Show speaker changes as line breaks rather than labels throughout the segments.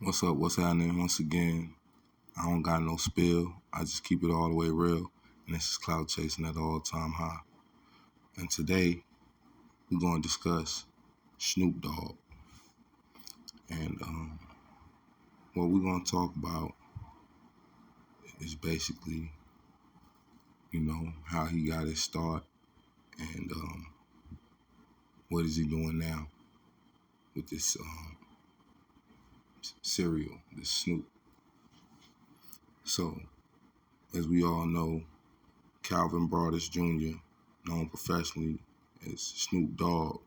What's up? What's happening? Once again, I don't got no spill. I just keep it all the way real. And this is cloud chasing at all-time high. And today, we're going to discuss Snoop Dogg. And what we're going to talk about is basically, how he got his start and what is he doing now with this cereal, this Snoop. So, as we all know, Calvin Broadus Jr., known professionally as Snoop Dogg,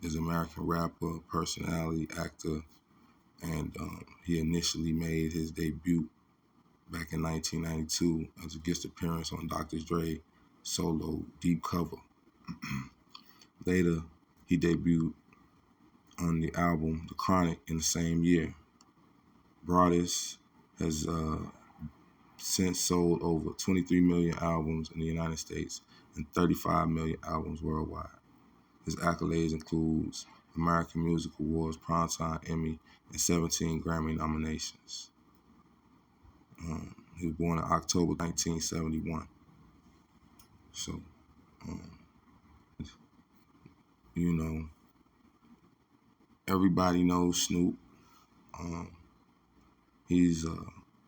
is an American rapper, personality, actor, and he initially made his debut back in 1992 as a guest appearance on Dr. Dre solo Deep Cover. Later, he debuted on the album The Chronic in the same year. Broadus has since sold over 23 million albums in the United States and 35 million albums worldwide. His accolades includes American Music Awards, Primetime Emmy, and 17 Grammy nominations. He was born in October 1971. So, everybody knows Snoop. He's a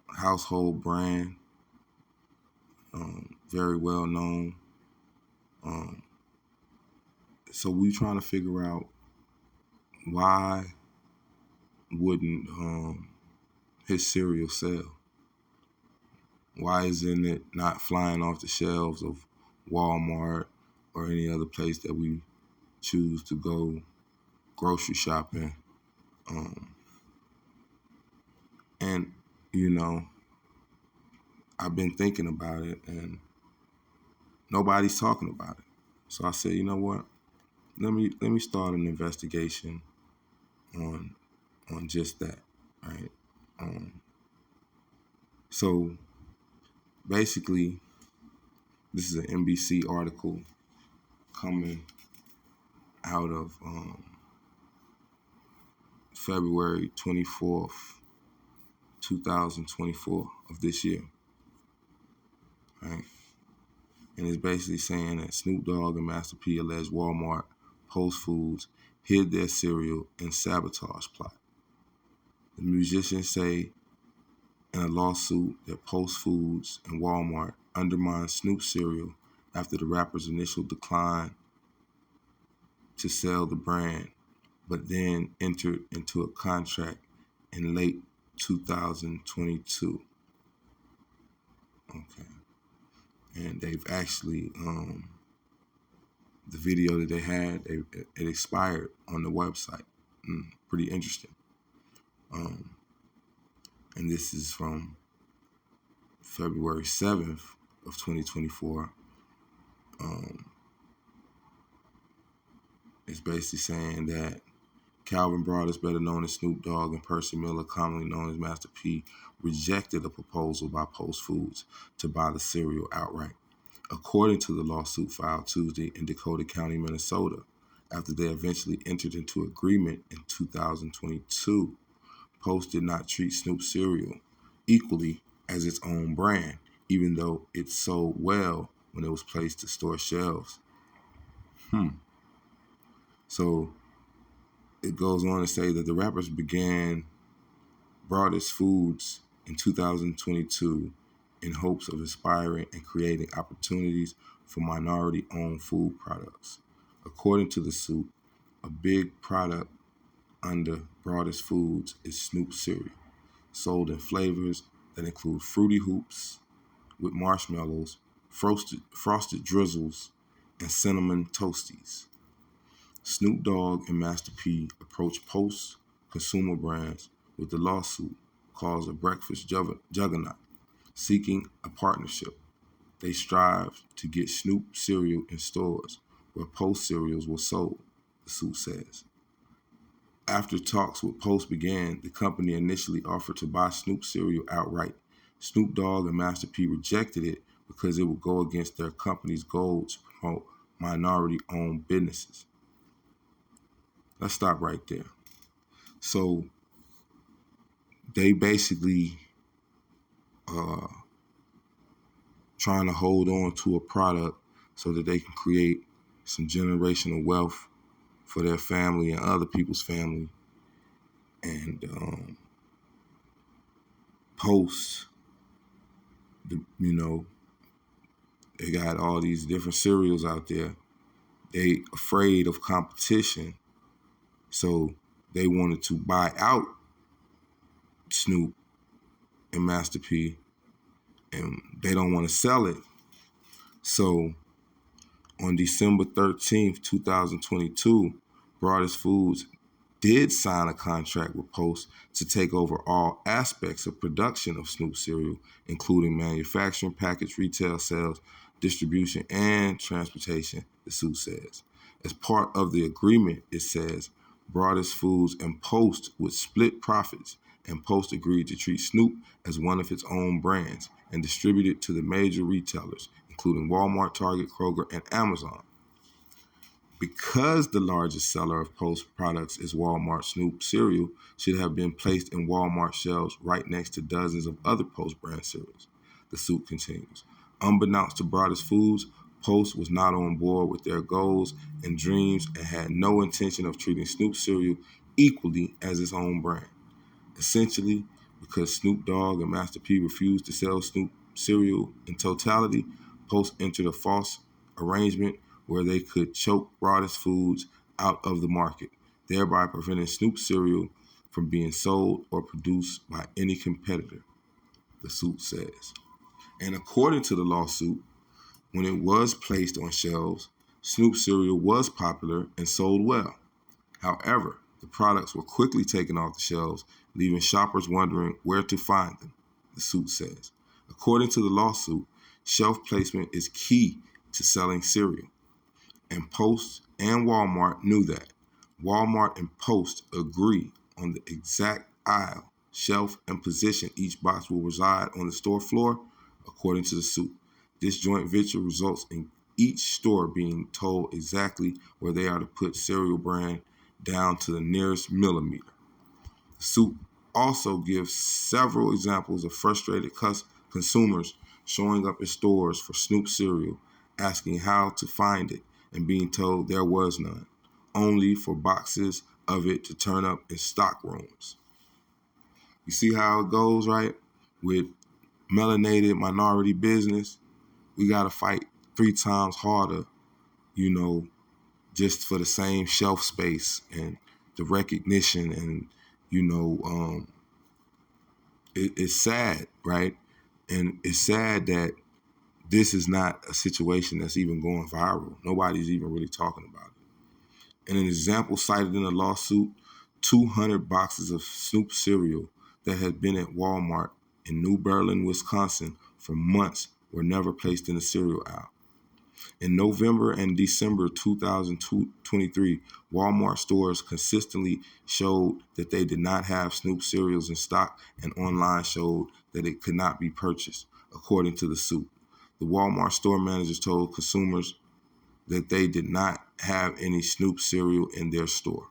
household brand, very well known. So we trying to figure out why wouldn't his cereal sell? Why isn't it not flying off the shelves of Walmart or any other place that we choose to go grocery shopping? And I've been thinking about it, and nobody's talking about it. So I said, you know what? Let me start an investigation on just that, right? So basically, this is an NBC article coming out of February 24th, 2024 of this year, right? And it's basically saying that Snoop Dogg and Master P alleged Walmart, Post Foods hid their cereal in sabotage plot. The musicians say in a lawsuit that Post Foods and Walmart undermined Snoop's cereal after the rapper's initial decline to sell the brand, but then entered into a contract in late 2022. Okay. And they've actually, the video that they had, it expired on the website. Pretty interesting. And this is from February 7th of 2024. It's basically saying that Calvin Broadus, better known as Snoop Dogg, and Percy Miller, commonly known as Master P, rejected a proposal by Post Foods to buy the cereal outright, according to the lawsuit filed Tuesday in Dakota County, Minnesota, after they eventually entered into agreement in 2022. Post did not treat Snoop cereal equally as its own brand, even though it sold well when it was placed to store shelves. So it goes on to say that the rappers began Broadus Foods in 2022 in hopes of inspiring and creating opportunities for minority-owned food products. According to the suit, a big product under Broadus Foods is Snoop cereal, sold in flavors that include Fruity Hoops with marshmallows, frosted drizzles, and cinnamon toasties. Snoop Dogg and Master P approached Post Consumer Brands with the lawsuit called a breakfast juggernaut, seeking a partnership. They strived to get Snoop cereal in stores where Post cereals were sold, the suit says. After talks with Post began, the company initially offered to buy Snoop cereal outright. Snoop Dogg and Master P rejected it because it would go against their company's goal to promote minority-owned businesses. Let's stop right there. So they basically uh, trying to hold on to a product so that they can create some generational wealth for their family and other people's family, and post they got all these different cereals out there. They afraid of competition, so they wanted to buy out Snoop and Master P, and they don't want to sell it. So on December 13th, 2022, Broadus Foods did sign a contract with Post to take over all aspects of production of Snoop cereal, including manufacturing, package, retail sales, distribution, and transportation, the suit says. As part of the agreement, it says Broadus Foods and Post would split profits, and Post agreed to treat Snoop as one of its own brands and distribute it to the major retailers, including Walmart, Target, Kroger, and Amazon. Because the largest seller of Post products is Walmart, Snoop cereal should have been placed in Walmart shelves right next to dozens of other Post brand cereals. The suit continues. Unbeknownst to Broadus Foods, Post was not on board with their goals and dreams and had no intention of treating Snoop cereal equally as its own brand. Essentially, because Snoop Dogg and Master P refused to sell Snoop cereal in totality, Post entered a false arrangement where they could choke Broadus Foods out of the market, thereby preventing Snoop cereal from being sold or produced by any competitor, the suit says. And according to the lawsuit, when it was placed on shelves, Snoop cereal was popular and sold well. However, the products were quickly taken off the shelves, leaving shoppers wondering where to find them, the suit says. According to the lawsuit, shelf placement is key to selling cereal, and Post and Walmart knew that. Walmart and Post agree on the exact aisle, shelf, and position each box will reside on the store floor, according to the suit. This joint venture results in each store being told exactly where they are to put cereal brand down to the nearest millimeter. The suit also gives several examples of frustrated consumers showing up at stores for Snoop cereal, asking how to find it and being told there was none, only for boxes of it to turn up in stock rooms. You see how it goes, right? With melanated minority business, we got to fight 3 times harder, just for the same shelf space and the recognition. And it's sad, right? And it's sad that this is not a situation that's even going viral. Nobody's even really talking about it. In an example cited in the lawsuit, 200 boxes of Snoop cereal that had been at Walmart in New Berlin, Wisconsin for months were never placed in the cereal aisle. In November and December 2023, Walmart stores consistently showed that they did not have Snoop cereals in stock, and online showed that it could not be purchased, according to the suit. The Walmart store managers told consumers that they did not have any Snoop cereal in their store.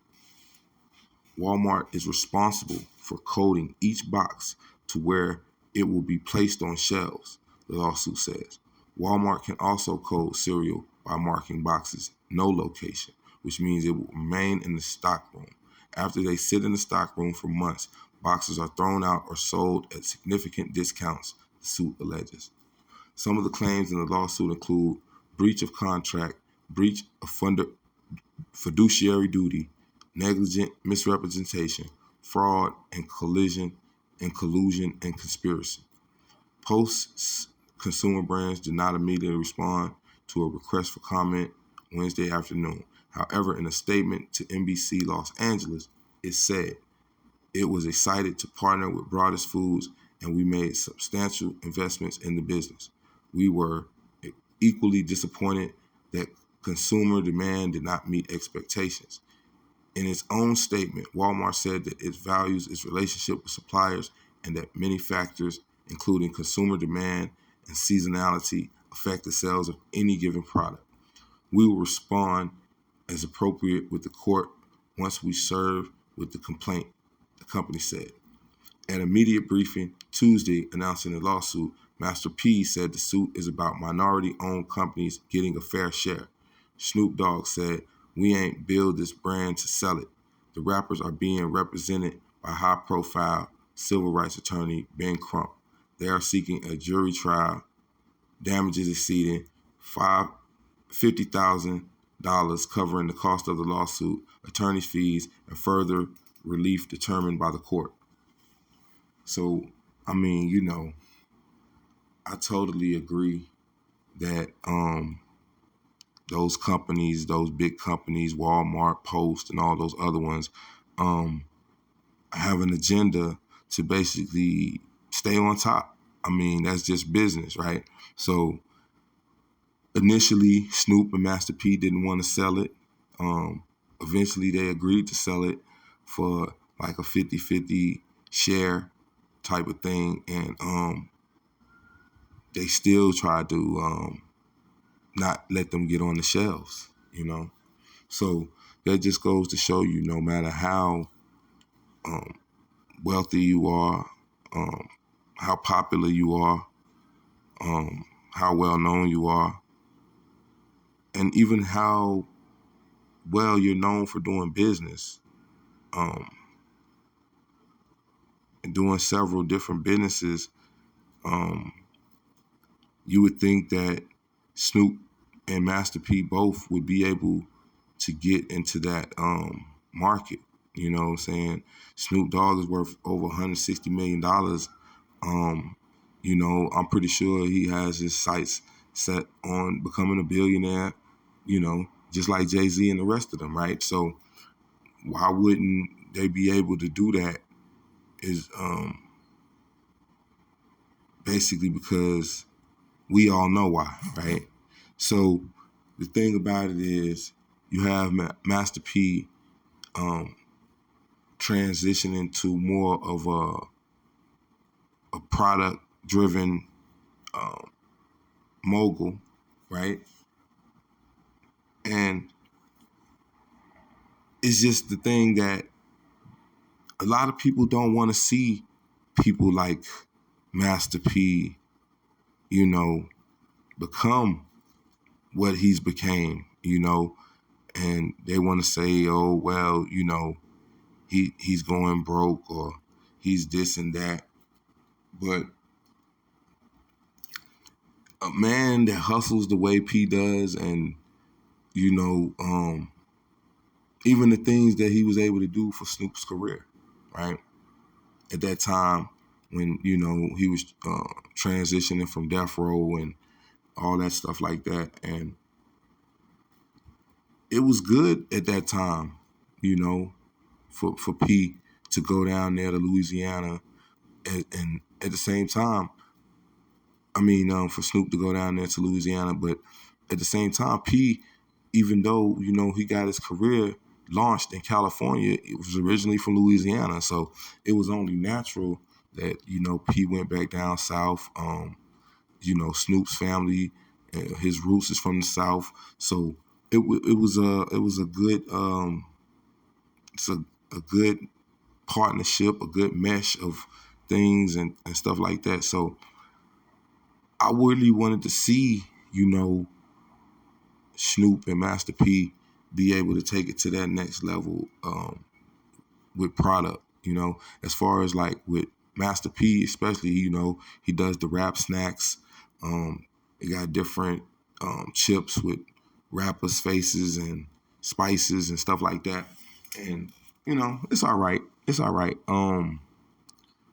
Walmart is responsible for coding each box to where it will be placed on shelves, the lawsuit says. Walmart can also code cereal by marking boxes no location, which means it will remain in the stock room. After they sit in the stock room for months, boxes are thrown out or sold at significant discounts, the suit alleges. Some of the claims in the lawsuit include breach of contract, breach of fiduciary duty, negligent misrepresentation, fraud, and collusion and conspiracy. Post's consumer brands did not immediately respond to a request for comment Wednesday afternoon. However, in a statement to NBC Los Angeles, it said it was excited to partner with Broadus Foods and we made substantial investments in the business. We were equally disappointed that consumer demand did not meet expectations. In its own statement, Walmart said that it values its relationship with suppliers and that many factors, including consumer demand and seasonality, affect the sales of any given product. We will respond as appropriate with the court once we serve with the complaint, the company said. At a media briefing Tuesday announcing the lawsuit, Master P said the suit is about minority-owned companies getting a fair share. Snoop Dogg said, "We ain't build this brand to sell it. The rappers are being represented by high-profile civil rights attorney Ben Crump. They are seeking a jury trial, damages exceeding $50,000 covering the cost of the lawsuit, attorney's fees, and further relief determined by the court." So, I mean, I totally agree that those companies, those big companies, Walmart, Post, and all those other ones, have an agenda to basically stay on top. I mean, that's just business, right? So initially, Snoop and Master P didn't want to sell it. Eventually, they agreed to sell it for like a 50-50 share type of thing. And they still tried to not let them get on the shelves, So that just goes to show you, no matter how wealthy you are, how popular you are, how well known you are, and even how well you're known for doing business, and doing several different businesses, you would think that Snoop and Master P both would be able to get into that market. You know what I'm saying? Snoop Dogg is worth over $160 million. I'm pretty sure he has his sights set on becoming a billionaire, just like Jay-Z and the rest of them, right? So why wouldn't they be able to do that is basically because we all know why, right? So the thing about it is you have Master P transitioning to more of a product-driven mogul, right? And it's just the thing that a lot of people don't want to see people like Master P, become what he's became, and they want to say, oh, well, he's going broke or he's this and that. But a man that hustles the way P does, and even the things that he was able to do for Snoop's career, right? At that time when, he was transitioning from death row and all that stuff like that. And it was good at that time, for P to go down there to Louisiana. And at the same time, for Snoop to go down there to Louisiana, but at the same time, P, even though, he got his career launched in California, it was originally from Louisiana. So it was only natural that, P went back down south. Snoop's family, his roots is from the South. So it was a good, it's a good partnership, a good mesh of things and stuff like that. So I really wanted to see, Snoop and Master P be able to take it to that next level with product, as far as like with Master P, especially, he does the rap snacks. He got different chips with rappers' faces and spices and stuff like that. And, it's all right. It's all right.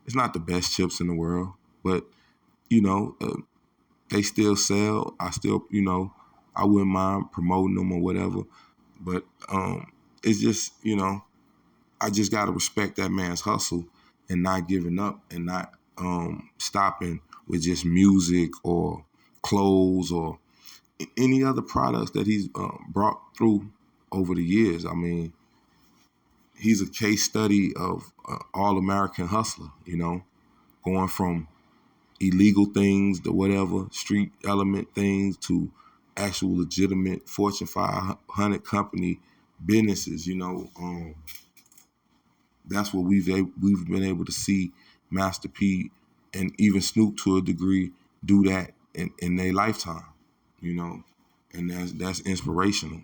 It's not the best chips in the world, but, they still sell. I still, I wouldn't mind promoting them or whatever. But it's just, I just got to respect that man's hustle and not giving up and not stopping with just music or clothes or any other products that he's brought through over the years. I mean, he's a case study of all-American hustler, going from illegal things to whatever, street element things to actual legitimate Fortune 500 company businesses, That's what we've been able to see Master P and even Snoop to a degree do that in their lifetime, you know, and that's inspirational.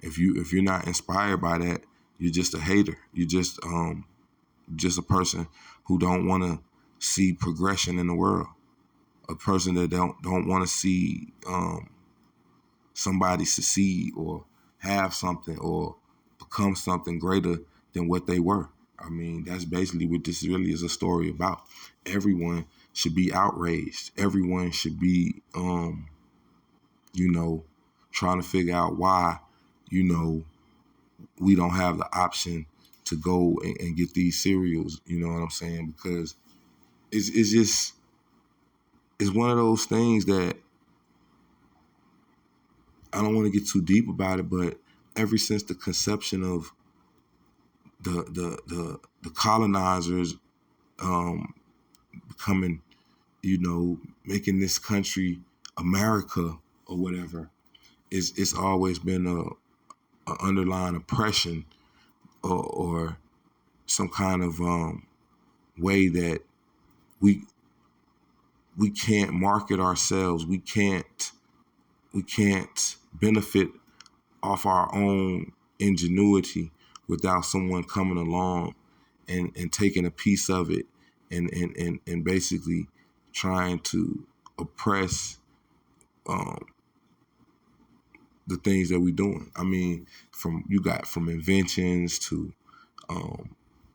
If you're not inspired by that, you're just a hater. You're just a person who don't want to see progression in the world. A person that don't want to see somebody succeed or have something or become something greater than what they were. I mean, that's basically what this really is a story about. Everyone should be outraged. Everyone should be, trying to figure out why, we don't have the option to go and get these cereals. You know what I'm saying? Because it's just, it's one of those things that I don't want to get too deep about it, but ever since the conception of the colonizers becoming, making this country America or whatever, it's always been a underlying oppression or some kind of way that we can't market ourselves. We can't benefit off our own ingenuity without someone coming along and taking a piece of it and basically trying to oppress the things that we're doing. I mean, from inventions to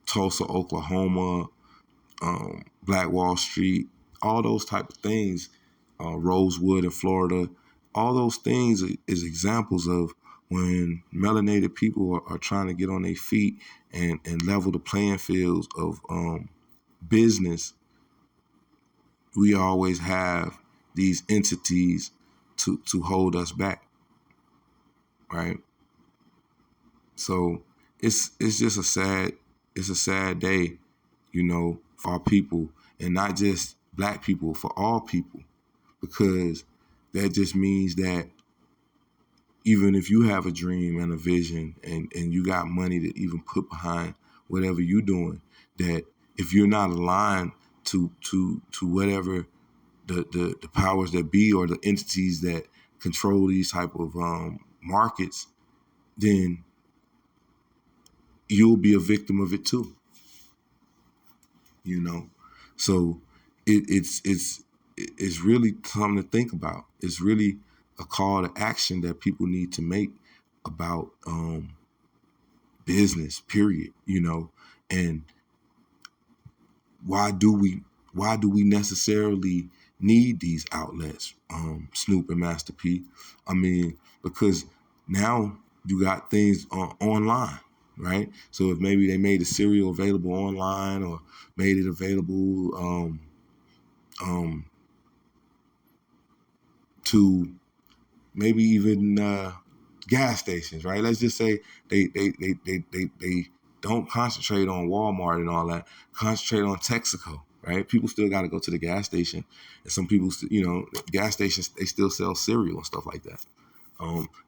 Tulsa, Oklahoma, Black Wall Street, all those type of things, Rosewood in Florida, all those things is examples of when melanated people are trying to get on their feet and level the playing fields of business. We always have these entities to hold us back, right? So it's just a sad day, for our people, and not just Black people, for all people, because that just means that even if you have a dream and a vision and you got money to even put behind whatever you're doing, that if you're not aligned to whatever the powers that be or the entities that control these type of markets, then you'll be a victim of it too. So it's really something to think about. It's really a call to action that people need to make about business, period. And why do we necessarily need these outlets, Snoop and Master P? I mean, because now you got things online, right? So if maybe they made the cereal available online or made it available to maybe even gas stations, right? Let's just say they don't concentrate on Walmart and all that. Concentrate on Texaco, right? People still got to go to the gas station, and some people, gas stations, they still sell cereal and stuff like that.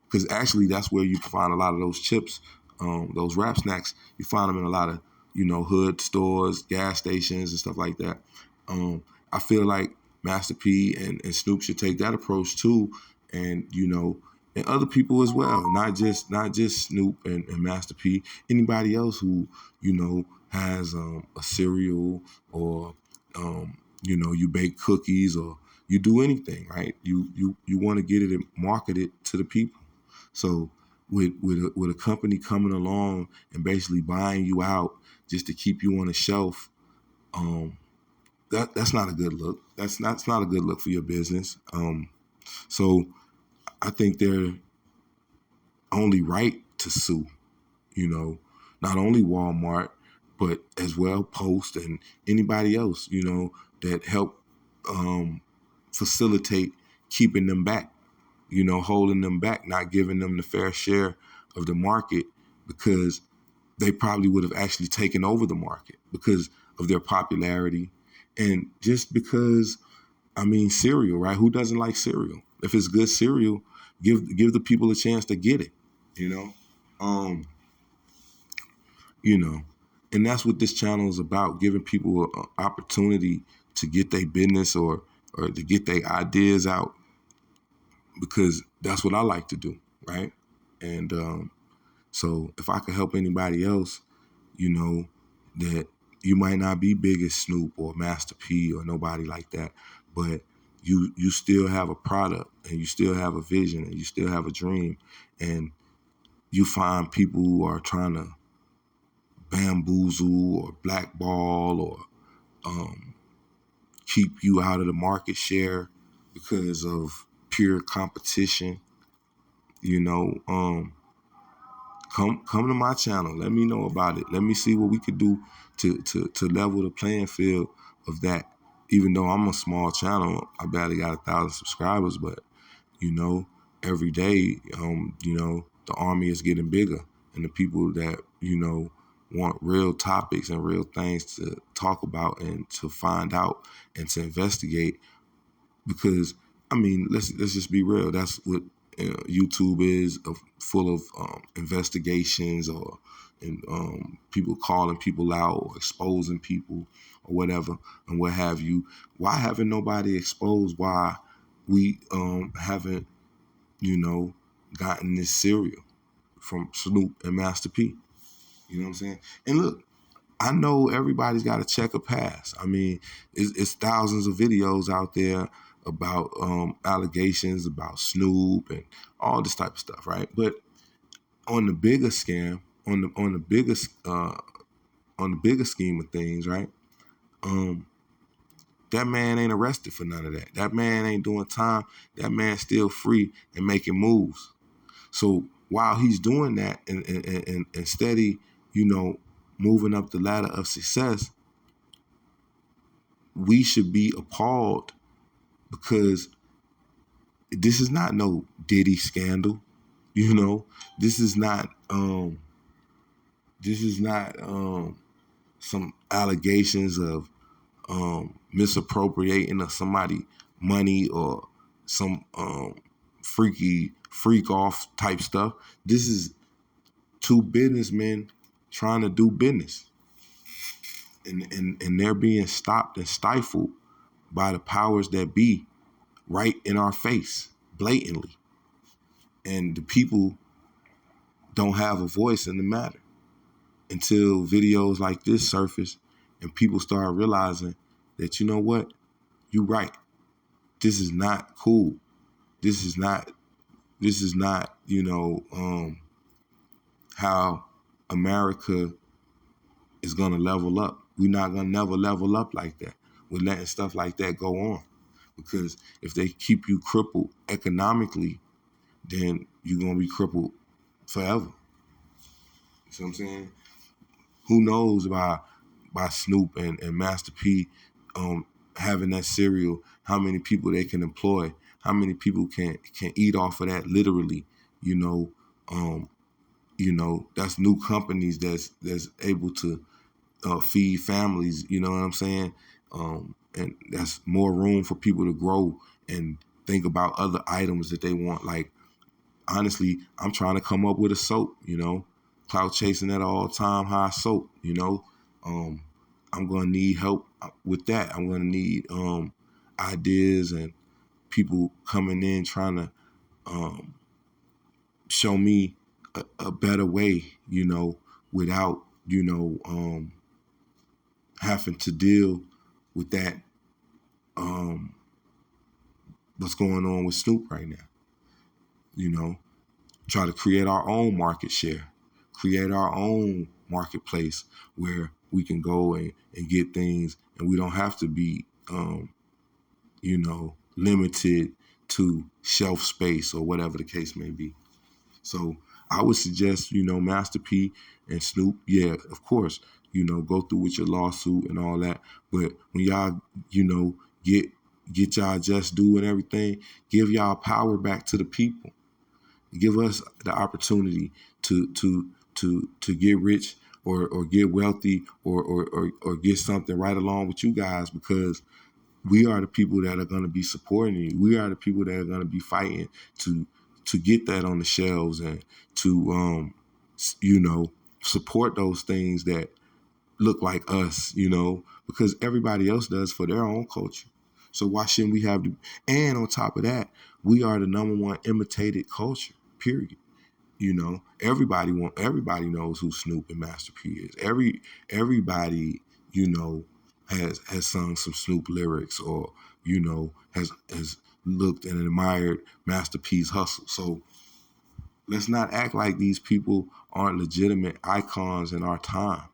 Because actually, that's where you find a lot of those chips, those Rap Snacks. You find them in a lot of hood stores, gas stations, and stuff like that. I feel like Master P and Snoop should take that approach too, and and other people as well, not just Snoop and Master P. Anybody else who has a cereal or you bake cookies or you do anything, right? You want to get it and market it to the people. So with a company coming along and basically buying you out just to keep you on the shelf, that's not a good look. That's not a good look for your business. So I think they're only right to sue, not only Walmart, but as well Post and anybody else, that help facilitate keeping them back, holding them back, not giving them the fair share of the market, because they probably would have actually taken over the market because of their popularity. And just because, cereal, right? Who doesn't like cereal? If it's good cereal, give the people a chance to get it, you know? And that's what this channel is about, giving people an opportunity to get their business or to get their ideas out, because that's what I like to do, right? And so if I could help anybody else, you know, that you might not be big as Snoop or Master P or nobody like that, but you still have a product and you still have a vision and you still have a dream, and you find people who are trying to bamboozle or blackball or keep you out of the market share because of pure competition, you know, come to my channel. Let me know about it. Let me see what we could do to level the playing field of that. Even though I'm a small channel, I barely got 1,000 subscribers, but you know, every day, you know, the army is getting bigger, and the people that want real topics and real things to talk about and to find out and to investigate. Because I mean, let's just be real. That's what YouTube is, full of investigations or and people calling people out or exposing people or whatever and what have you. Why haven't nobody exposed why we haven't gotten this cereal from Snoop and Master P? You know what I'm saying? And look, I know everybody's got to check a pass. I mean, it's thousands of videos out there about allegations about Snoop and all this type of stuff, right? But on the bigger scam, on the bigger scheme of things, right? That man ain't arrested for none of that. That man ain't doing time. That man's still free and making moves. So while he's doing that and steady, moving up the ladder of success, we should be appalled because this is not no Diddy scandal. This is not some allegations of misappropriating of somebody money or some freak off type stuff. This is two businessmen trying to do business. And they're being stopped and stifled by the powers that be right in our face, blatantly. And the people don't have a voice in the matter until videos like this surface and people start realizing that, you know what, you're right. This is not cool. This is not, how America is going to level up. We're not going to never level up like that. We're letting stuff like that go on. Because if they keep you crippled economically, then you're going to be crippled forever. You see what I'm saying? Who knows by Snoop and Master P having that cereal, how many people they can employ, how many people can eat off of that literally, that's new companies that's able to feed families, you know what I'm saying? And that's more room for people to grow and think about other items that they want. Like, honestly, I'm trying to come up with a soap, clout chasing at all-time high soap, I'm going to need help with that. I'm going to need ideas and people coming in trying to show me a better way, without, having to deal with that, what's going on with Snoop right now. Try to create our own market share, create our own marketplace where we can go and get things and we don't have to be, limited to shelf space or whatever the case may be. So I would suggest, Master P and Snoop, yeah, of course, go through with your lawsuit and all that. But when y'all, get y'all just due and everything, give y'all power back to the people. Give us the opportunity to get rich or get wealthy or get something right along with you guys, because we are the people that are going to be supporting you. We are the people that are going to be fighting to get that on the shelves and to support those things that look like us, you know, because everybody else does for their own culture. So why shouldn't we have to? And on top of that, we are the number one imitated culture, period. You know, everybody knows who Snoop and Master P is. Everybody, you know, has sung some Snoop lyrics, or, you know, has looked and admired Master P's hustle. So let's not act like these people aren't legitimate icons in our time.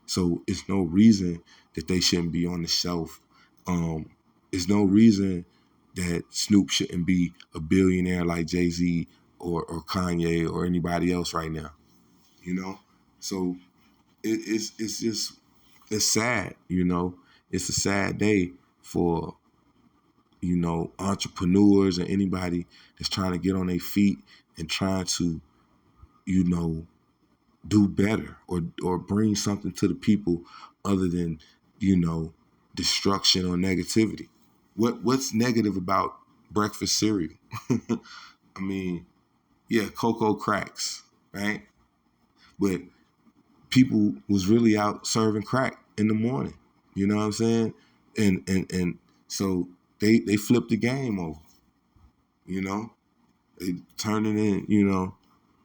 So it's no reason that they shouldn't be on the shelf. It's no reason that Snoop shouldn't be a billionaire like Jay-Z or Kanye or anybody else right now, you know? So it's just, it's sad, you know? It's a sad day for, you know, entrepreneurs and anybody that's trying to get on their feet and trying to, you know, do better or bring something to the people other than, you know, destruction or negativity. What's negative about breakfast cereal? I mean, yeah, cocoa cracks, right? But people was really out serving crack in the morning. You know what I'm saying? And so they flipped the game over, you know? They turned it in, you know,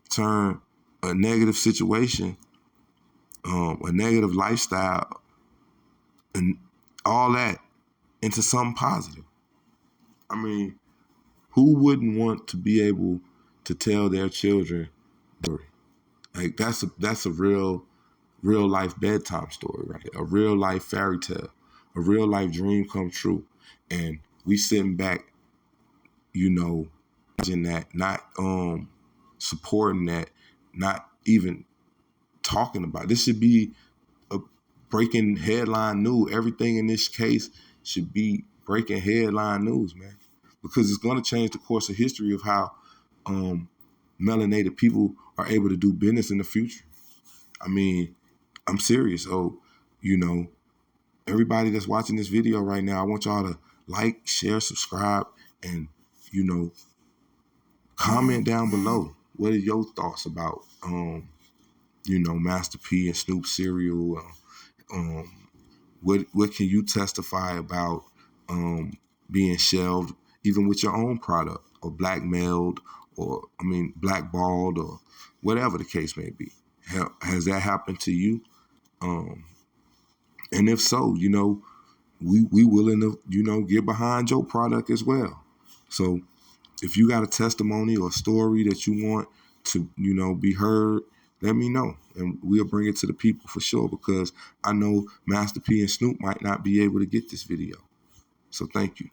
turn a negative situation, a negative lifestyle, and all that into something positive. I mean, who wouldn't want to be able to tell their children story? Like that's a real life bedtime story, right? A real life fairy tale, a real life dream come true. And we sitting back, you know, imagine that, not supporting that, not even talking about it. This should be a breaking headline news. Everything in this case should be breaking headline news, man, because it's going to change the course of history of how melanated people are able to do business in the future. I mean, I'm serious. Oh, you know, everybody that's watching this video right now, I want y'all to like, share, subscribe, and, you know, comment down below. What are your thoughts about, you know, Master P and Snoop cereal? What can you testify about being shelved, even with your own product, or blackmailed, or blackballed, or whatever the case may be? Has that happened to you? And if so, you know, we willing to, you know, get behind your product as well. So if you got a testimony or a story that you want to, you know, be heard, let me know, and we'll bring it to the people for sure, because I know Master P and Snoop might not be able to get this video. So thank you.